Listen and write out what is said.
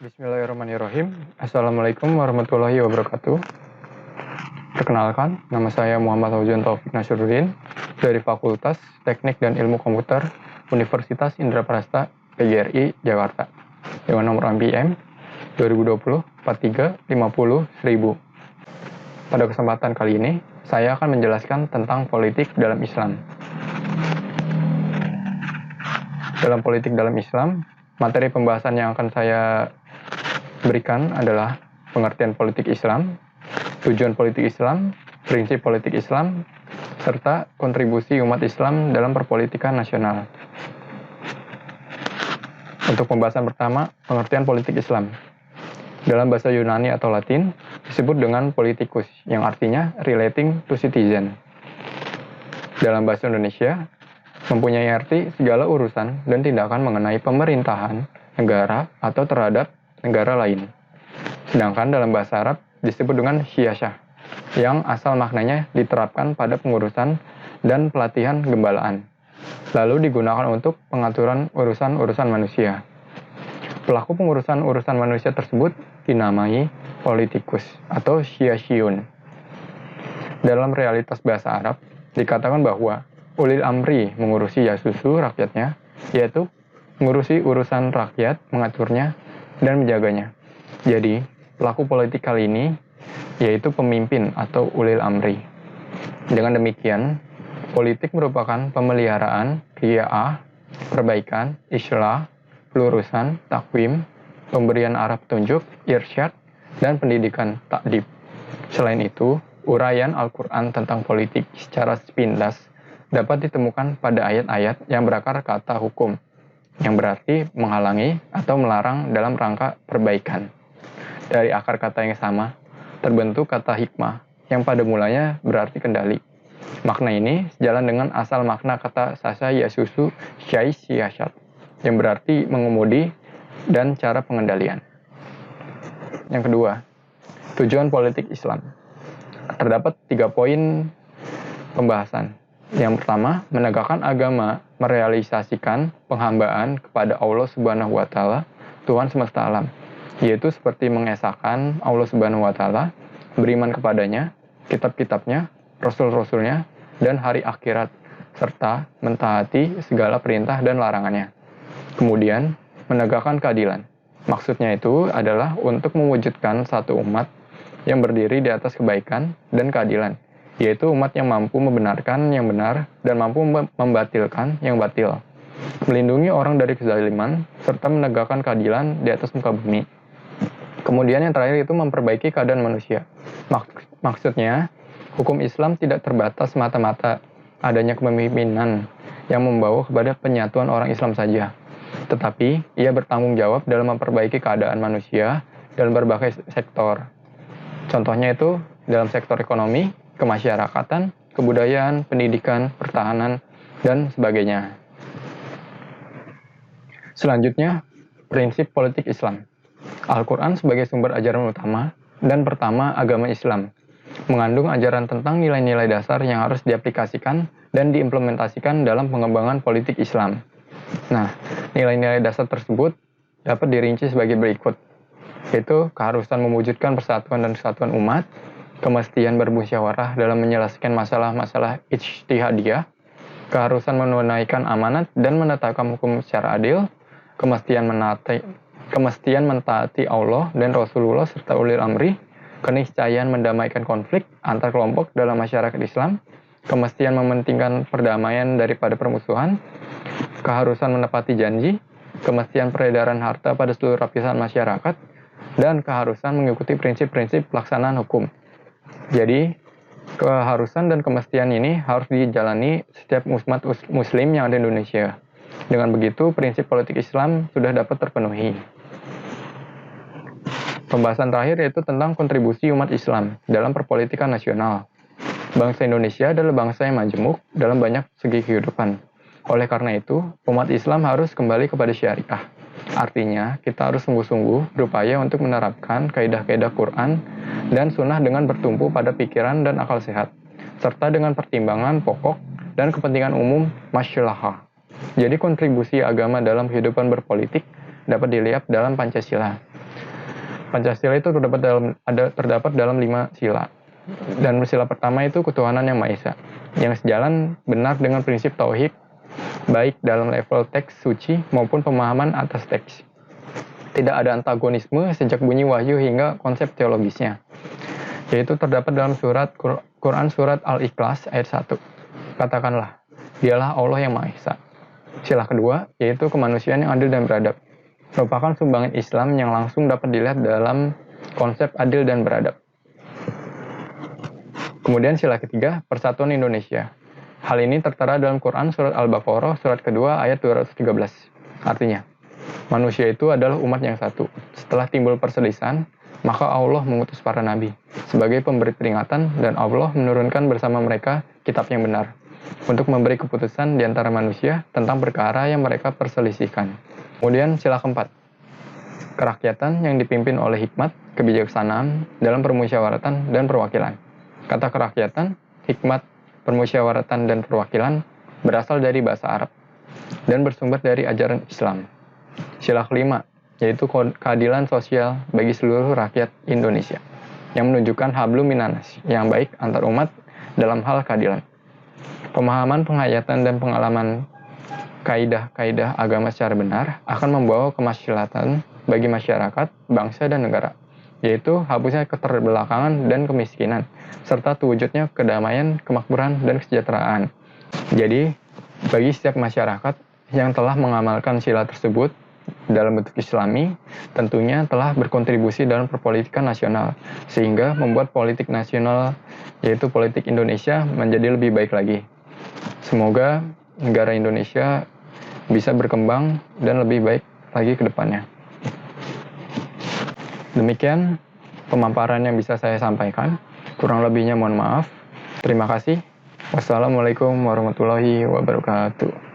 Bismillahirrahmanirrahim. Assalamualaikum warahmatullahi wabarakatuh. Perkenalkan, nama saya Muhammad Fauzan Taufik Nasruddin dari Fakultas Teknik dan Ilmu Komputer Universitas Indraprasta PGRI Jakarta dengan nomor AMPM 2020 43 50 1000. Pada kesempatan kali ini, saya akan menjelaskan tentang politik dalam Islam. Dalam politik dalam Islam, materi pembahasan yang akan saya berikan adalah pengertian politik Islam, tujuan politik Islam, prinsip politik Islam, serta kontribusi umat Islam dalam perpolitikan nasional. Untuk pembahasan pertama, pengertian politik Islam. Dalam bahasa Yunani atau Latin, disebut dengan politicus, yang artinya relating to citizen. Dalam bahasa Indonesia, mempunyai arti segala urusan dan tindakan mengenai pemerintahan, negara, atau terhadap negara lain. Sedangkan dalam bahasa Arab disebut dengan siyasah, yang asal maknanya diterapkan pada pengurusan dan pelatihan gembalaan, lalu digunakan untuk pengaturan urusan-urusan manusia. Pelaku pengurusan urusan manusia tersebut dinamai politikus atau siyasiyun. Dalam realitas bahasa Arab, dikatakan bahwa ulil amri mengurusi yasusu rakyatnya, yaitu mengurusi urusan rakyat, mengaturnya, dan menjaganya. Jadi, pelaku politik kali ini yaitu pemimpin atau ulil amri. Dengan demikian, politik merupakan pemeliharaan, ria'ah, perbaikan, islah, pelurusan, takwim, pemberian arah petunjuk, irsyad, dan pendidikan ta'dib. Selain itu, uraian Al-Quran tentang politik secara sepintas dapat ditemukan pada ayat-ayat yang berakar kata hukum, yang berarti menghalangi atau melarang dalam rangka perbaikan. Dari akar kata yang sama, terbentuk kata hikmah, yang pada mulanya berarti kendali. Makna ini sejalan dengan asal makna kata sasa yasusu syai siyasyat, yang berarti mengemudi dan cara pengendalian. Yang kedua, tujuan politik Islam. Terdapat 3 poin pembahasan. Yang pertama, menegakkan agama, merealisasikan penghambaan kepada Allah Subhanahu wa taala, Tuhan semesta alam, yaitu seperti mengesahkan Allah Subhanahu wa taala, beriman kepadanya, kitab-kitabnya, rasul-rasulnya, dan hari akhirat, serta mentaati segala perintah dan larangannya. Kemudian, menegakkan keadilan. Maksudnya itu adalah untuk mewujudkan satu umat yang berdiri di atas kebaikan dan keadilan, yaitu umat yang mampu membenarkan yang benar dan mampu membatilkan yang batil, melindungi orang dari kezaliman, serta menegakkan keadilan di atas muka bumi. Kemudian yang terakhir itu memperbaiki keadaan manusia. Maksudnya, hukum Islam tidak terbatas mata-mata adanya kepemimpinan yang membawa kepada penyatuan orang Islam saja, tetapi ia bertanggung jawab dalam memperbaiki keadaan manusia dalam berbagai sektor. Contohnya itu dalam sektor ekonomi, kemasyarakatan, kebudayaan, pendidikan, pertahanan, dan sebagainya. Selanjutnya, prinsip politik Islam. Al-Quran sebagai sumber ajaran utama dan pertama agama Islam, mengandung ajaran tentang nilai-nilai dasar yang harus diaplikasikan dan diimplementasikan dalam pengembangan politik Islam. Nah, nilai-nilai dasar tersebut dapat dirinci sebagai berikut, yaitu keharusan mewujudkan persatuan dan kesatuan umat, kemestian bermusyawarah dalam menyelesaikan masalah-masalah ijtihadiyah, keharusan menunaikan amanat dan menetapkan hukum secara adil, kemestian mentaati Allah dan Rasulullah serta ulil amri, keniscayaan mendamaikan konflik antar kelompok dalam masyarakat Islam, kemestian mementingkan perdamaian daripada permusuhan, keharusan menepati janji, kemestian peredaran harta pada seluruh lapisan masyarakat, dan keharusan mengikuti prinsip-prinsip pelaksanaan hukum. Jadi, keharusan dan kemestian ini harus dijalani setiap umat muslim yang ada di Indonesia. Dengan begitu, prinsip politik Islam sudah dapat terpenuhi. Pembahasan terakhir yaitu tentang kontribusi umat Islam dalam perpolitikan nasional. Bangsa Indonesia adalah bangsa yang majemuk dalam banyak segi kehidupan. Oleh karena itu, umat Islam harus kembali kepada syariah. Artinya, kita harus sungguh-sungguh berupaya untuk menerapkan kaidah-kaidah Quran dan sunnah dengan bertumpu pada pikiran dan akal sehat, serta dengan pertimbangan pokok dan kepentingan umum maslahah. Jadi kontribusi agama dalam kehidupan berpolitik dapat dilihat dalam Pancasila. Pancasila itu terdapat dalam 5 sila. Dan sila pertama itu ketuhanan yang Maha Esa, yang sejalan benar dengan prinsip tauhid, baik dalam level teks suci maupun pemahaman atas teks. Tidak ada antagonisme sejak bunyi wahyu hingga konsep teologisnya. Yaitu terdapat dalam Quran surat Al-Ikhlas ayat 1. Katakanlah, dialah Allah yang Maha Esa. Sila kedua, yaitu kemanusiaan yang adil dan beradab. Merupakan sumbangan Islam yang langsung dapat dilihat dalam konsep adil dan beradab. Kemudian sila ketiga, persatuan Indonesia. Hal ini tertera dalam Quran surat Al-Baqarah surat kedua ayat 213. Artinya, manusia itu adalah umat yang satu. Setelah timbul perselisihan, maka Allah mengutus para nabi sebagai pemberi peringatan dan Allah menurunkan bersama mereka kitab yang benar untuk memberi keputusan di antara manusia tentang perkara yang mereka perselisihkan. Kemudian sila keempat, kerakyatan yang dipimpin oleh hikmat, kebijaksanaan dalam permusyawaratan dan perwakilan. Kata kerakyatan, hikmat, permusyawaratan, dan perwakilan berasal dari bahasa Arab dan bersumber dari ajaran Islam. Sila kelima, yaitu keadilan sosial bagi seluruh rakyat Indonesia, yang menunjukkan hablum minanas, yang baik antar umat dalam hal keadilan. Pemahaman, penghayatan, dan pengalaman kaidah-kaidah agama secara benar akan membawa kemaslahatan bagi masyarakat, bangsa, dan negara, yaitu hapusnya keterbelakangan dan kemiskinan, serta terwujudnya kedamaian, kemakmuran, dan kesejahteraan. Jadi, bagi setiap masyarakat yang telah mengamalkan sila tersebut dalam bentuk Islami, tentunya telah berkontribusi dalam perpolitikan nasional, sehingga membuat politik nasional, yaitu politik Indonesia, menjadi lebih baik lagi. Semoga negara Indonesia bisa berkembang dan lebih baik lagi ke depannya. Demikian pemaparan yang bisa saya sampaikan. Kurang lebihnya mohon maaf. Terima kasih. Wassalamualaikum warahmatullahi wabarakatuh.